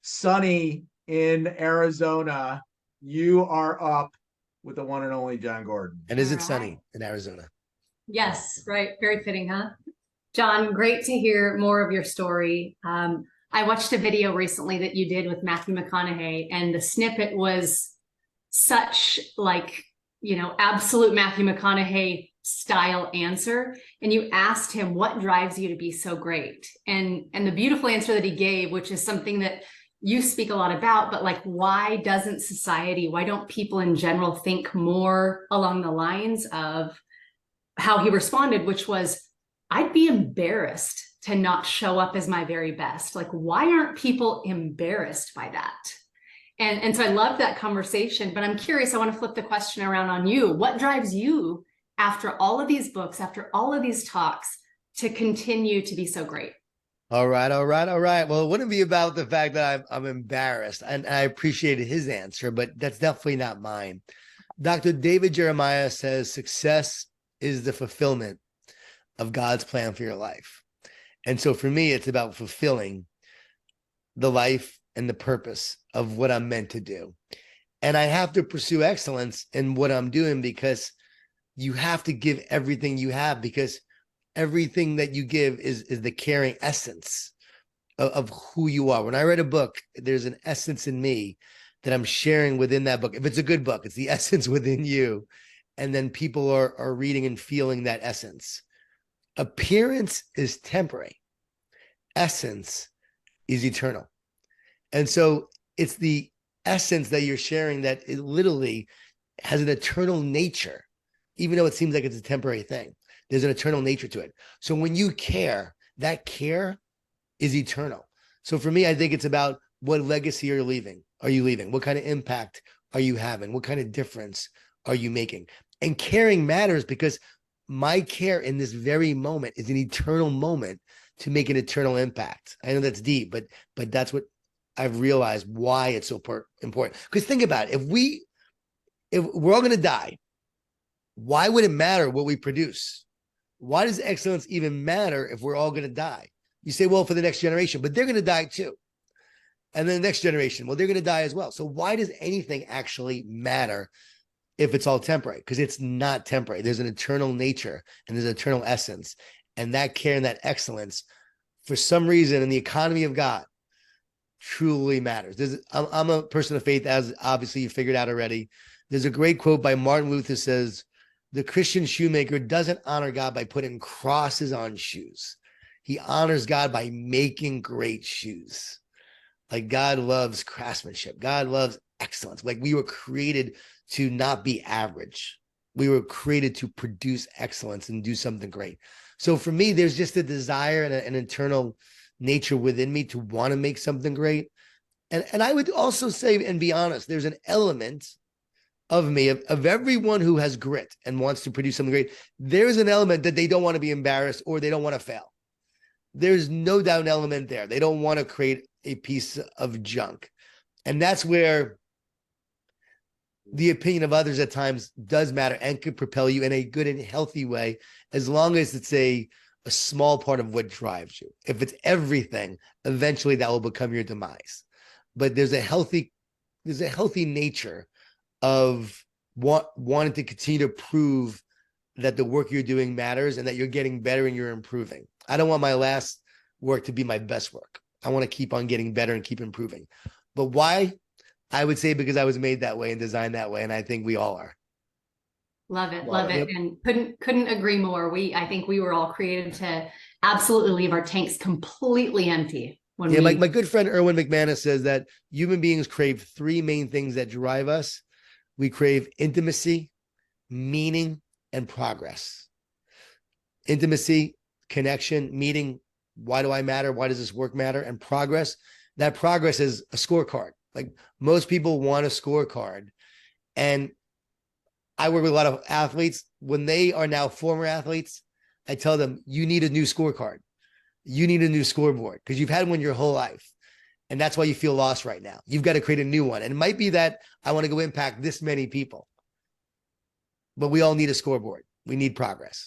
Sunny in Arizona. You are up with the one and only Jon Gordon. And All is it right. sunny in Arizona? Yes, right. Very fitting, huh? Jon, great to hear more of your story. I watched a video recently that you did with Matthew McConaughey, and the snippet was such absolute Matthew McConaughey style answer. And you asked him, what drives you to be so great? And the beautiful answer that he gave, which is something that you speak a lot about, but like, why doesn't society, why don't people in general think more along the lines of how he responded, which was, I'd be embarrassed to not show up as my very best. Like, why aren't people embarrassed by that? And so I loved that conversation, but I'm curious, I want to flip the question around on you. What drives you after all of these books, after all of these talks, to continue to be so great? All right, all right, all right. Well, it wouldn't be about the fact that I'm embarrassed, and I appreciated his answer, but that's definitely not mine. Dr. David Jeremiah says success is the fulfillment of God's plan for your life. And so for me, it's about fulfilling the life and the purpose of what I'm meant to do. And I have to pursue excellence in what I'm doing, because you have to give everything you have, because everything that you give is the caring essence of who you are. When I read a book, there's an essence in me that I'm sharing within that book. If it's a good book, it's the essence within you. And then people are reading and feeling that essence. Appearance is temporary. Essence is eternal. And so it's the essence that you're sharing that it literally has an eternal nature, even though it seems like it's a temporary thing. There's an eternal nature to it. So when you care, that care is eternal. So for me, I think it's about what legacy are you leaving? What kind of impact are you having? What kind of difference are you making? And caring matters, because my care in this very moment is an eternal moment to make an eternal impact. I know that's deep, but that's what I've realized why it's so important. Because think about it. If we're all going to die, why would it matter what we produce? Why does excellence even matter if we're all going to die? You say, well, for the next generation, but they're going to die too. And then the next generation, well, they're going to die as well. So why does anything actually matter if it's all temporary? Because it's not temporary. There's an eternal nature and there's an eternal essence. And that care and that excellence, for some reason, in the economy of God, truly matters. I'm a person of faith, as obviously you figured out already. There's a great quote by Martin Luther says, the Christian shoemaker doesn't honor God by putting crosses on shoes. He honors God by making great shoes. Like, God loves craftsmanship. God loves excellence. Like, we were created to not be average. We were created to produce excellence and do something great. So for me, there's just a desire and an internal nature within me to want to make something great. And I would also say, and be honest, there's an element of me, of everyone who has grit and wants to produce something great, there's an element that they don't want to be embarrassed or they don't want to fail. There's no doubt an element there. They don't want to create a piece of junk. And that's where the opinion of others at times does matter and could propel you in a good and healthy way, as long as it's a small part of what drives you. If it's everything, eventually that will become your demise. But there's a healthy nature of wanting to continue to prove that the work you're doing matters and that you're getting better and you're improving. I don't want my last work to be my best work. I want to keep on getting better and keep improving. But why? I would say because I was made that way and designed that way, and I think we all are. Love it, Love love it. it. And couldn't agree more. I think we were all created to absolutely leave our tanks completely empty when Yeah, my good friend Erwin McManus says that human beings crave three main things that drive us. We crave intimacy, meaning, and progress. Intimacy, connection, meaning, why do I matter? Why does this work matter? And progress, that progress is a scorecard. Like, most people want a scorecard. And I work with a lot of athletes. When they are now former athletes, I tell them, you need a new scorecard. You need a new scoreboard, because you've had one your whole life. And that's why you feel lost right now. You've got to create a new one. And it might be that I want to go impact this many people, but we all need a scoreboard. We need progress.